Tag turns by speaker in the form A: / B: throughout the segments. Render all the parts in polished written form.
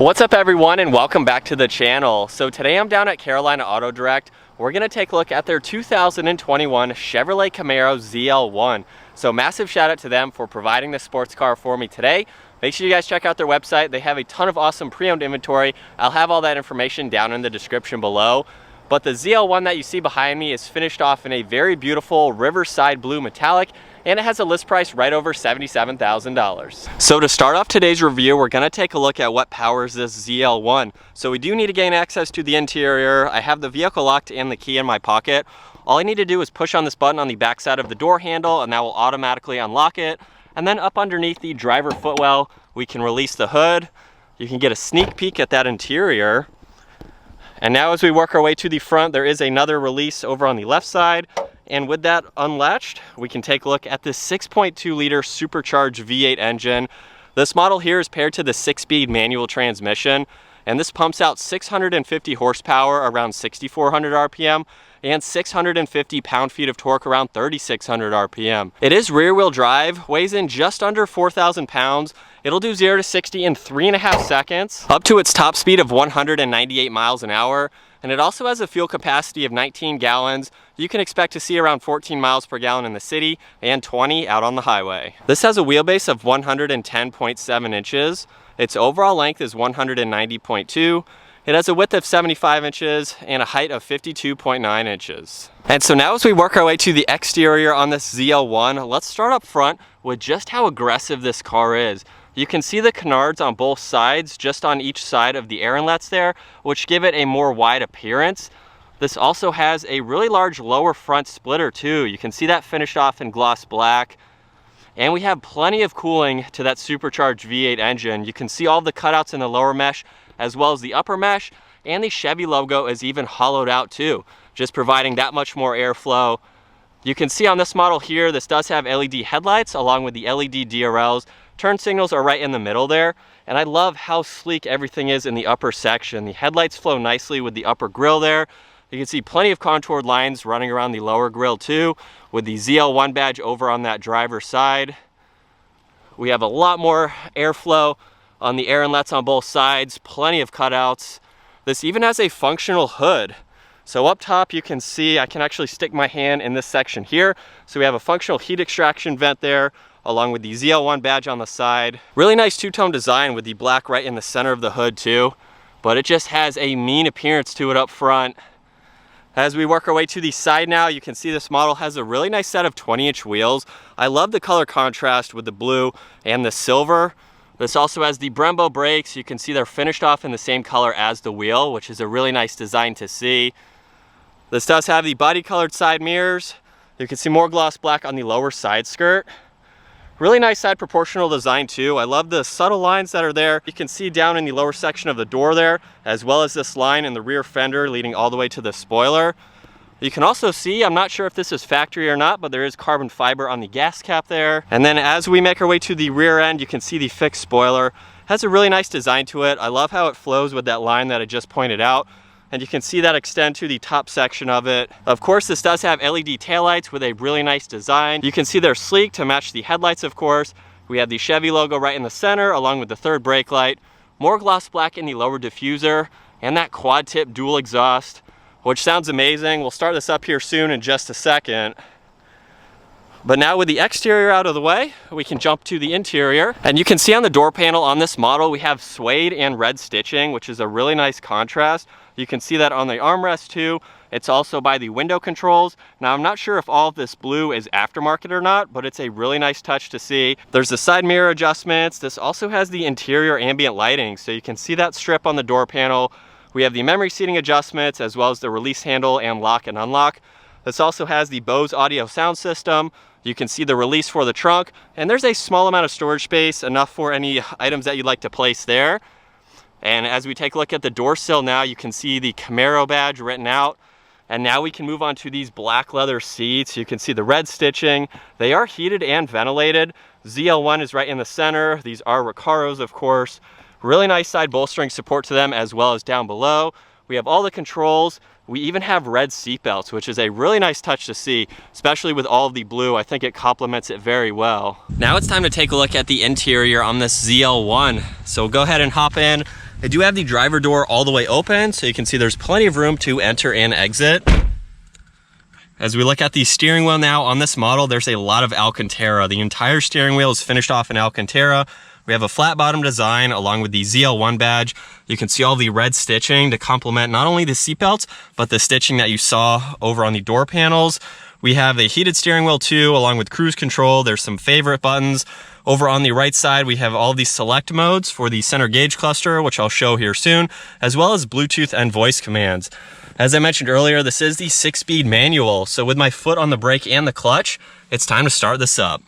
A: What's up everyone, and welcome back to the channel. So today I'm down at Carolina Auto Direct. We're going to take a look at their 2021 Chevrolet Camaro ZL1. So massive shout out to them for providing this sports car for me today. Make sure you guys check out their website. They have a ton of awesome pre-owned inventory. I'll have all that information down in the description below. But the ZL1 that you see behind me is finished off in a very beautiful Riverside Blue Metallic, and it has a list price right over $77,000. So to start off today's review, we're gonna take a look at what powers this ZL1. So we do need to gain access to the interior. I have the vehicle locked and the key in my pocket. All I need to do is push on this button on the back side of the door handle, and that will automatically unlock it. And then up underneath the driver footwell, we can release the hood. You can get a sneak peek at that interior. And now as we work our way to the front, there is another release over on the left side. And with that unlatched, we can take a look at this 6.2 liter supercharged V8 engine. This model here is paired to the 6-speed manual transmission, and this pumps out 650 horsepower around 6,400 RPM and 650 pound-feet of torque around 3,600 RPM. It is rear-wheel drive, weighs in just under 4,000 pounds. It'll do 0 to 60 in 3.5 seconds, up to its top speed of 198 miles an hour. And it also has a fuel capacity of 19 gallons. You can expect to see around 14 miles per gallon in the city and 20 out on the highway. This has a wheelbase of 110.7 inches. Its overall length is 190.2. It has a width of 75 inches and a height of 52.9 inches. And so now as we work our way to the exterior on this ZL1, let's start up front with just how aggressive this car is. You can see the canards on both sides, just on each side of the air inlets there, which give it a more wide appearance. This also has a really large lower front splitter too. You can see that finished off in gloss black. And we have plenty of cooling to that supercharged V8 engine. You can see all the cutouts in the lower mesh as well as the upper mesh, and the Chevy logo is even hollowed out too, just providing that much more airflow. You can see on this model here, this does have LED headlights along with the LED DRLs. Turn signals are right in the middle there, and I love how sleek everything is in the upper section. The headlights flow nicely with the upper grille there. You can see plenty of contoured lines running around the lower grille too, with the ZL1 badge over on that driver's side. We have a lot more airflow on the air inlets on both sides, plenty of cutouts. This even has a functional hood. So up top you can see, I can actually stick my hand in this section here. So we have a functional heat extraction vent there, along with the ZL1 badge on the side. Really nice two-tone design with the black right in the center of the hood too, but it just has a mean appearance to it up front. As we work our way to the side now, you can see this model has a really nice set of 20-inch wheels. I love the color contrast with the blue and the silver. This also has the Brembo brakes. You can see they're finished off in the same color as the wheel, which is a really nice design to see. This does have the body colored side mirrors. You can see more gloss black on the lower side skirt. Really nice side proportional design too. I love the subtle lines that are there. You can see down in the lower section of the door there, as well as this line in the rear fender leading all the way to the spoiler. You can also see, I'm not sure if this is factory or not, but there is carbon fiber on the gas cap there. And then as we make our way to the rear end, you can see the fixed spoiler. It has a really nice design to it. I love how it flows with that line that I just pointed out. And you can see that extend to the top section of it. Of course, this does have LED taillights with a really nice design. You can see they're sleek to match the headlights, of course. We have the Chevy logo right in the center, along with the third brake light. More gloss black in the lower diffuser, and that quad tip dual exhaust, which sounds amazing. We'll start this up here soon in just a second. But now with the exterior out of the way, we can jump to the interior. And you can see on the door panel on this model, we have suede and red stitching, which is a really nice contrast. You can see that on the armrest too. It's also by the window controls. Now I'm not sure if all of this blue is aftermarket or not, but it's a really nice touch to see. There's the side mirror adjustments. This also has the interior ambient lighting, so you can see that strip on the door panel. We have the memory seating adjustments, as well as the release handle and lock and unlock. This also has the Bose audio sound system. You can see the release for the trunk, and there's a small amount of storage space, enough for any items that you'd like to place there. And as we take a look at the door sill now, you can see the Camaro badge written out. And now we can move on to these black leather seats. You can see the red stitching. They are heated and ventilated. ZL1 is right in the center. These are Recaros, of course. Really nice side bolstering support to them, as well as down below. We have all the controls. We even have red seat belts, which is a really nice touch to see, especially with all of the blue. I think it complements it very well. Now it's time to take a look at the interior on this ZL1. So go ahead and hop in. I do have the driver door all the way open, so you can see there's plenty of room to enter and exit. As we look at the steering wheel now on this model, there's a lot of Alcantara. The entire steering wheel is finished off in Alcantara. We have a flat bottom design along with the ZL1 badge. You can see all the red stitching to complement not only the seatbelts, but the stitching that you saw over on the door panels. We have a heated steering wheel too, along with cruise control. There's some favorite buttons. Over on the right side, we have all these select modes for the center gauge cluster, which I'll show here soon, as well as Bluetooth and voice commands. As I mentioned earlier, this is the 6-speed manual. So with my foot on the brake and the clutch, it's time to start this up.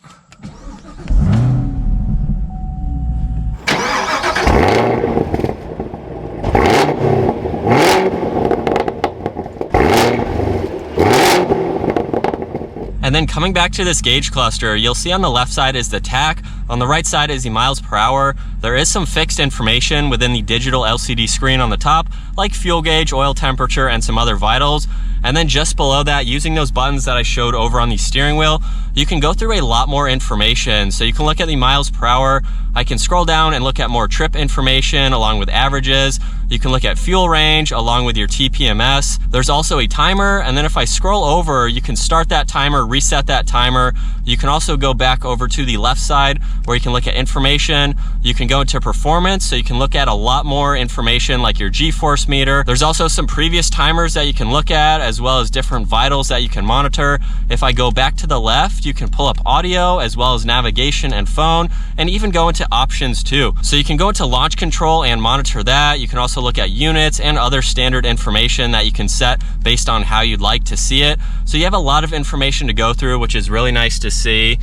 A: And then coming back to this gauge cluster, you'll see on the left side is the tach, on the right side is the miles per hour. There is some fixed information within the digital LCD screen on the top, like fuel gauge, oil temperature, and some other vitals. And then just below that, using those buttons that I showed over on the steering wheel, you can go through a lot more information. So you can look at the miles per hour. I can scroll down and look at more trip information along with averages. You can look at fuel range along with your TPMS. There's also a timer, and then if I scroll over, you can start that timer, reset that timer. You can also go back over to the left side where you can look at information. You can go into performance, so you can look at a lot more information like your G-force meter. There's also some previous timers that you can look at, as well as different vitals that you can monitor. If I go back to the left, you can pull up audio as well as navigation and phone, and even go into options too. So you can go into launch control and monitor that. You can also look at units and other standard information that you can set based on how you'd like to see it. So you have a lot of information to go through, which is really nice to see.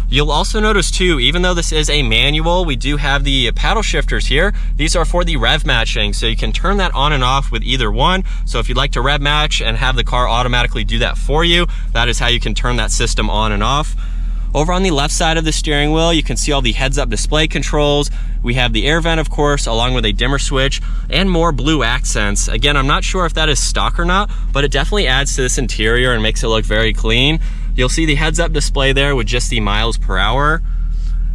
A: You'll also notice too, even though this is a manual, we do have the paddle shifters here. These are for the rev matching, so you can turn that on and off with either one. So if you'd like to rev match and have the car automatically do that for you, that is how you can turn that system on and off. Over on the left side of the steering wheel, you can see all the heads-up display controls. We have the air vent, of course, along with a dimmer switch and more blue accents. Again, I'm not sure if that is stock or not, but it definitely adds to this interior and makes it look very clean. You'll see the heads-up display there with just the miles per hour.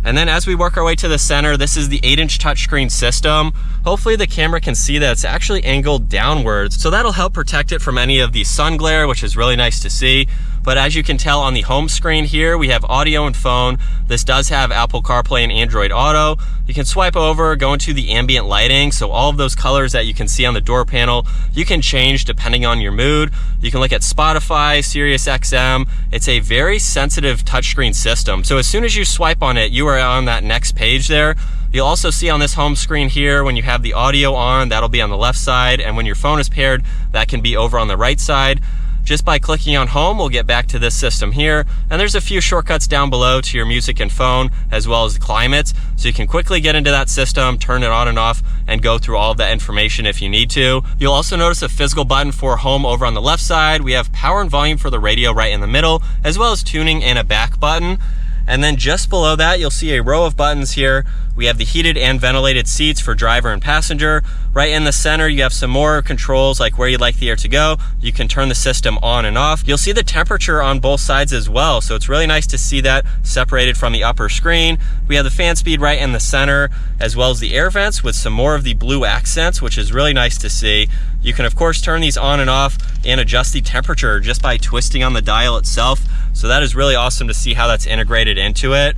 A: And then as we work our way to the center, this is the 8-inch touchscreen system. Hopefully the camera can see that it's actually angled downwards, so that'll help protect it from any of the sun glare, which is really nice to see. But as you can tell on the home screen here, we have audio and phone. This does have Apple CarPlay and Android Auto. You can swipe over, go into the ambient lighting. So all of those colors that you can see on the door panel, you can change depending on your mood. You can look at Spotify, Sirius XM. It's a very sensitive touchscreen system. So as soon as you swipe on it, you are on that next page there. You'll also see on this home screen here, when you have the audio on, that'll be on the left side. And when your phone is paired, that can be over on the right side. Just by clicking on home, we'll get back to this system here. And there's a few shortcuts down below to your music and phone, as well as the climates. So you can quickly get into that system, turn it on and off, and go through all of that information if you need to. You'll also notice a physical button for home over on the left side. We have power and volume for the radio right in the middle, as well as tuning and a back button. And then just below that, you'll see a row of buttons here. We have the heated and ventilated seats for driver and passenger. Right in the center, you have some more controls like where you'd like the air to go. You can turn the system on and off. You'll see the temperature on both sides as well. So it's really nice to see that separated from the upper screen. We have the fan speed right in the center, as well as the air vents with some more of the blue accents, which is really nice to see. You can of course turn these on and off and adjust the temperature just by twisting on the dial itself. So that is really awesome to see how that's integrated into it.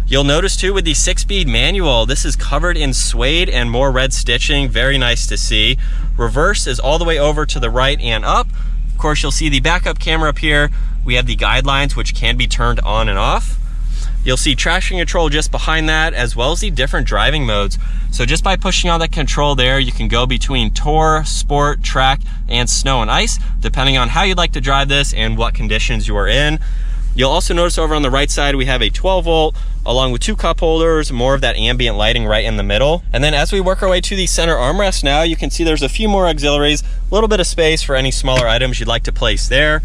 A: You'll notice too with the 6-speed manual, this is covered in suede and more red stitching. Very nice to see. Reverse is all the way over to the right and up. Of course, you'll see the backup camera up here. We have the guidelines, which can be turned on and off. You'll see traction control just behind that, as well as the different driving modes. So just by pushing on that control there, you can go between Tour, Sport, Track, and Snow and Ice, depending on how you'd like to drive this and what conditions you are in. You'll also notice over on the right side, we have a 12 volt along with 2 cup holders, more of that ambient lighting right in the middle. And then as we work our way to the center armrest now, you can see there's a few more auxiliaries, a little bit of space for any smaller items you'd like to place there.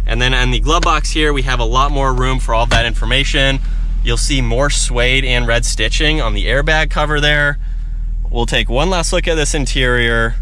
A: And then in the glove box here, we have a lot more room for all of that information. You'll see more suede and red stitching on the airbag cover there. We'll take one last look at this interior.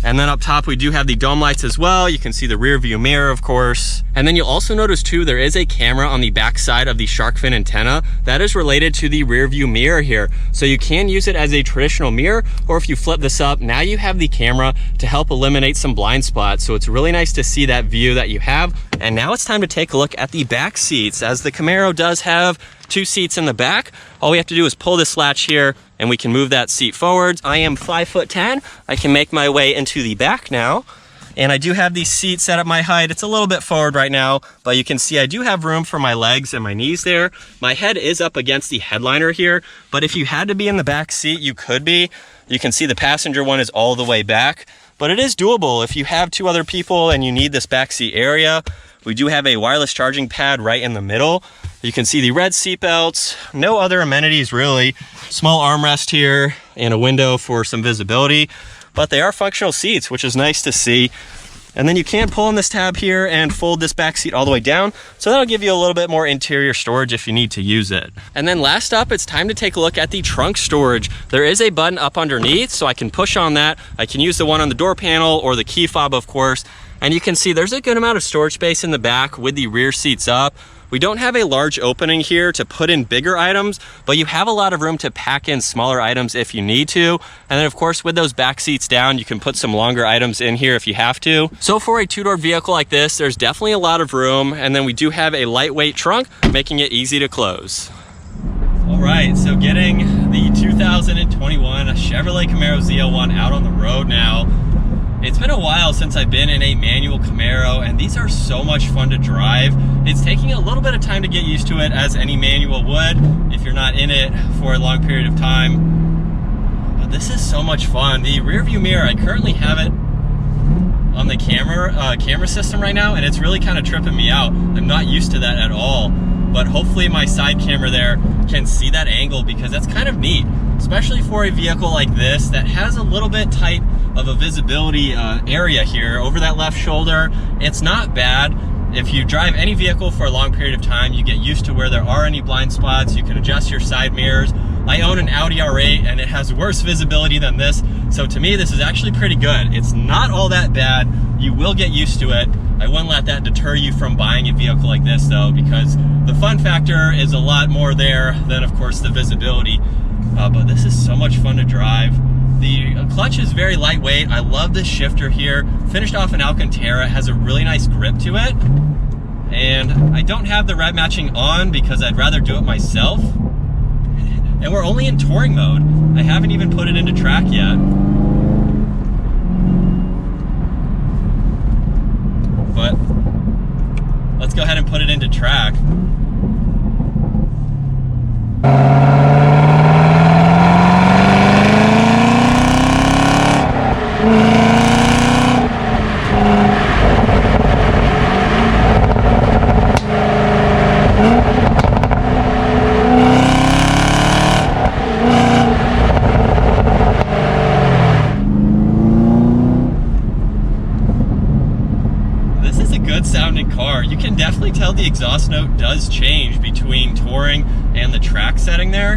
A: And then up top, we do have the dome lights as well. You can see the rear view mirror, of course. And then you'll also notice too, there is a camera on the back side of the shark fin antenna that is related to the rear view mirror here. So you can use it as a traditional mirror, or if you flip this up, now you have the camera to help eliminate some blind spots. So it's really nice to see that view that you have. And now it's time to take a look at the back seats, as the Camaro does have 2 seats in the back. All we have to do is pull this latch here and we can move that seat forwards. I am 5'10". I can make my way into the back now. And I do have these seats set at my height. It's a little bit forward right now, but you can see I do have room for my legs and my knees there. My head is up against the headliner here, but if you had to be in the back seat, you could be. You can see the passenger one is all the way back, but it is doable if you have 2 other people and you need this back seat area. We do have a wireless charging pad right in the middle. You can see the red seat belts, no other amenities really. Small armrest here and a window for some visibility, but they are functional seats, which is nice to see. And then you can pull on this tab here and fold this back seat all the way down. So that'll give you a little bit more interior storage if you need to use it. And then last up, it's time to take a look at the trunk storage. There is a button up underneath, so I can push on that. I can use the one on the door panel or the key fob, of course. And you can see there's a good amount of storage space in the back with the rear seats up. We don't have a large opening here to put in bigger items, but you have a lot of room to pack in smaller items if you need to. And then of course, with those back seats down, you can put some longer items in here if you have to. So for a 2-door vehicle like this, there's definitely a lot of room. And then we do have a lightweight trunk, making it easy to close. All right, so getting the 2021 Chevrolet Camaro ZL1 out on the road now. It's been a while since I've been in a manual Camaro, and these are so much fun to drive. It's taking a little bit of time to get used to it, as any manual would if you're not in it for a long period of time. But this is so much fun. The rear view mirror, I currently have it on the camera system right now, and it's really kind of tripping me out. I'm not used to that at all, but hopefully my side camera there can see that angle, because that's kind of neat, especially for a vehicle like this that has a little bit tight of a visibility area here over that left shoulder. It's not bad. If you drive any vehicle for a long period of time, you get used to where there are any blind spots. You can adjust your side mirrors. I own an Audi R8 and it has worse visibility than this. So to me, this is actually pretty good. It's not all that bad. You will get used to it. I wouldn't let that deter you from buying a vehicle like this though, because the fun factor is a lot more there than of course the visibility. But this is so much fun to drive. The clutch is very lightweight. I love this shifter here. Finished off in Alcantara, has a really nice grip to it. And I don't have the rev matching on because I'd rather do it myself. And we're only in touring mode. I haven't even put it into track yet. But let's go ahead and put it into track. Sounding car. You can definitely tell the exhaust note does change between touring and the track setting there.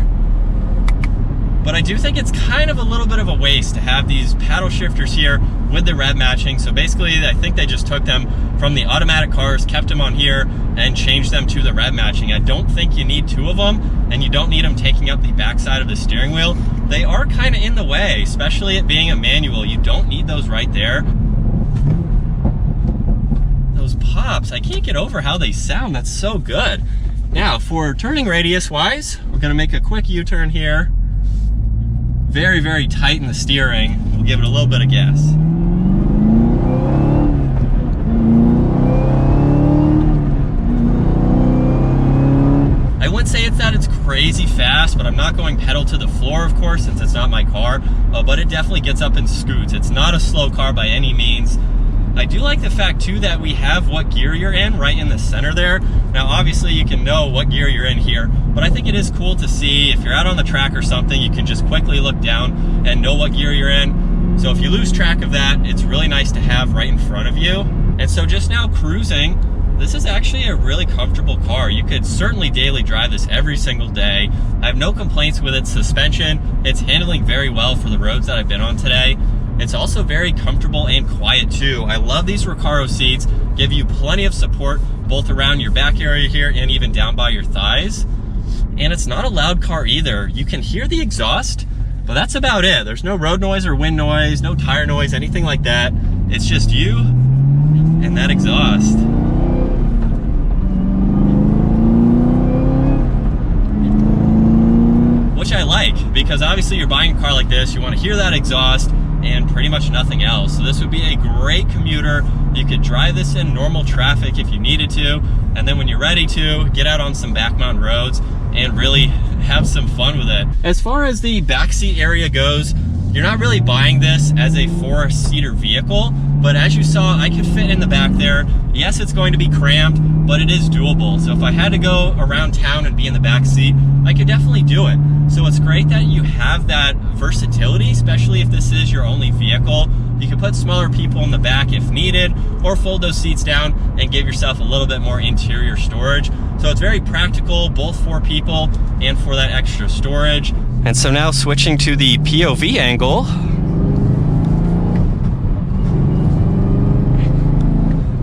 A: But I do think it's kind of a little bit of a waste to have these paddle shifters here with the rev matching. So basically, I think they just took them from the automatic cars, kept them on here, and changed them to the rev matching. I don't think you need 2 of them, and you don't need them taking up the backside of the steering wheel. They are kind of in the way, especially it being a manual. You don't need those right there. Pops, I can't get over how they sound. That's so good. Now for turning radius wise, we're going to make a quick U-turn here. Very, very tight in the steering. We'll give it a little bit of gas. I wouldn't say it's that it's crazy fast, but I'm not going pedal to the floor, of course, since it's not my car, but it definitely gets up and scoots. It's not a slow car by any means. I do like the fact too that we have what gear you're in right in the center there. Now obviously you can know what gear you're in here, but I think it is cool to see if you're out on the track or something, you can just quickly look down and know what gear you're in. So if you lose track of that, it's really nice to have right in front of you. And so just now cruising, this is actually a really comfortable car. You could certainly daily drive this every single day. I have no complaints with its suspension. It's handling very well for the roads that I've been on today. It's also very comfortable and quiet too. I love these Recaro seats, give you plenty of support both around your back area here and even down by your thighs. And it's not a loud car either. You can hear the exhaust, but that's about it. There's no road noise or wind noise, no tire noise, anything like that. It's just you and that exhaust. Which I like, because obviously you're buying a car like this, you want to hear that exhaust and pretty much nothing else. So this would be a great commuter. You could drive this in normal traffic if you needed to, and then when you're ready to, get out on some back mountain roads and really have some fun with it. As far as the backseat area goes, you're not really buying this as a 4-seater vehicle, but as you saw, I could fit in the back there. Yes, it's going to be cramped, but it is doable. So if I had to go around town and be in the back seat, I could definitely do it. So it's great that you have that versatility, especially if this is your only vehicle. You can put smaller people in the back if needed, or fold those seats down and give yourself a little bit more interior storage. So it's very practical, both for people and for that extra storage. And so now switching to the POV angle,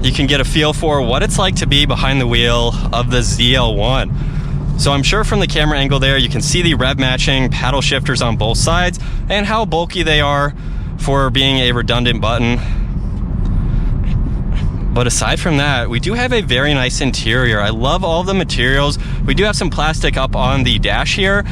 A: you can get a feel for what it's like to be behind the wheel of the ZL1. So I'm sure from the camera angle there, you can see the rev matching paddle shifters on both sides and how bulky they are for being a redundant button. But aside from that, we do have a very nice interior. I love all the materials. We do have some plastic up on the dash here,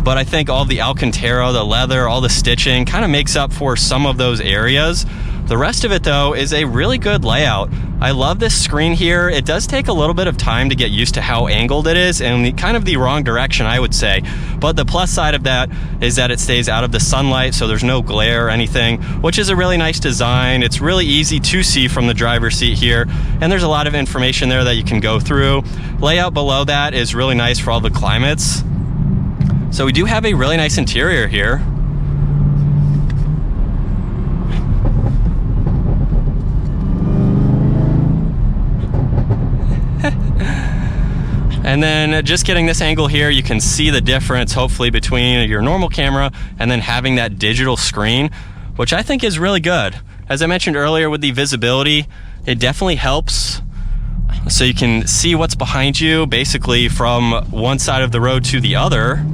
A: but I think all the Alcantara, the leather, all the stitching kind of makes up for some of those areas. The rest of it though is a really good layout. I love this screen here. It does take a little bit of time to get used to how angled it is and kind of the wrong direction, I would say. But the plus side of that is that it stays out of the sunlight, so there's no glare or anything, which is a really nice design. It's really easy to see from the driver's seat here, and there's a lot of information there that you can go through. Layout below that is really nice for all the climates. So we do have a really nice interior here. And then just getting this angle here, you can see the difference hopefully between your normal camera and then having that digital screen, which I think is really good. As I mentioned earlier with the visibility, it definitely helps. So you can see what's behind you basically from one side of the road to the other.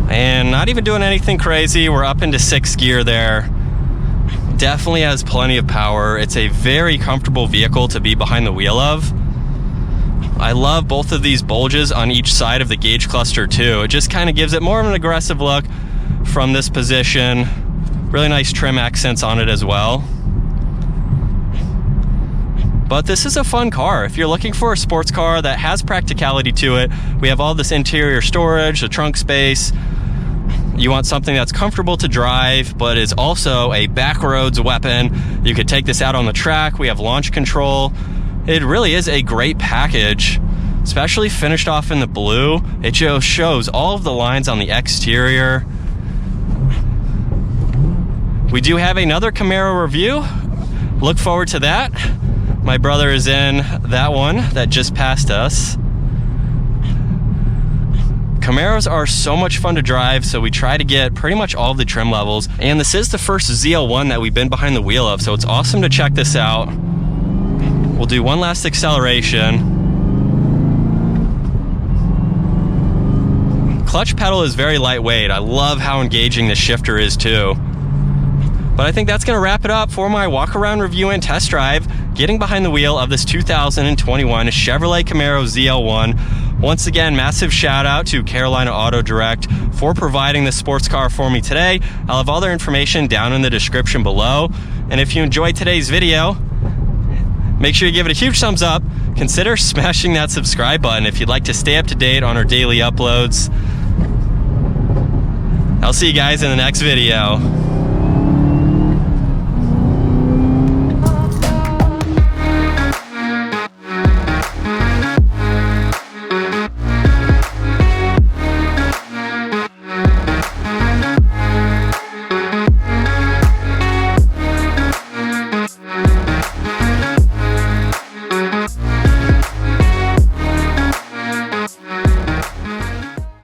A: And not even doing anything crazy. We're up into 6th gear there. Definitely has plenty of power. It's a very comfortable vehicle to be behind the wheel of. I love both of these bulges on each side of the gauge cluster too. It just kind of gives it more of an aggressive look from this position. Really nice trim accents on it as well. But this is a fun car. If you're looking for a sports car that has practicality to it, we have all this interior storage, the trunk space. You want something that's comfortable to drive, but is also a backroads weapon. You could take this out on the track. We have launch control. It really is a great package, especially finished off in the blue. It just shows all of the lines on the exterior. We do have another Camaro review. Look forward to that. My brother is in that one that just passed us. Camaros are so much fun to drive, so we try to get pretty much all of the trim levels. And this is the first ZL1 that we've been behind the wheel of, so it's awesome to check this out. We'll do one last acceleration. Clutch pedal is very lightweight. I love how engaging the shifter is too. But I think that's gonna wrap it up for my walk around review and test drive, getting behind the wheel of this 2021 Chevrolet Camaro ZL1. Once again, massive shout out to Carolina Auto Direct for providing this sports car for me today. I'll have all their information down in the description below. And if you enjoyed today's video, make sure you give it a huge thumbs up. Consider smashing that subscribe button if you'd like to stay up to date on our daily uploads. I'll see you guys in the next video.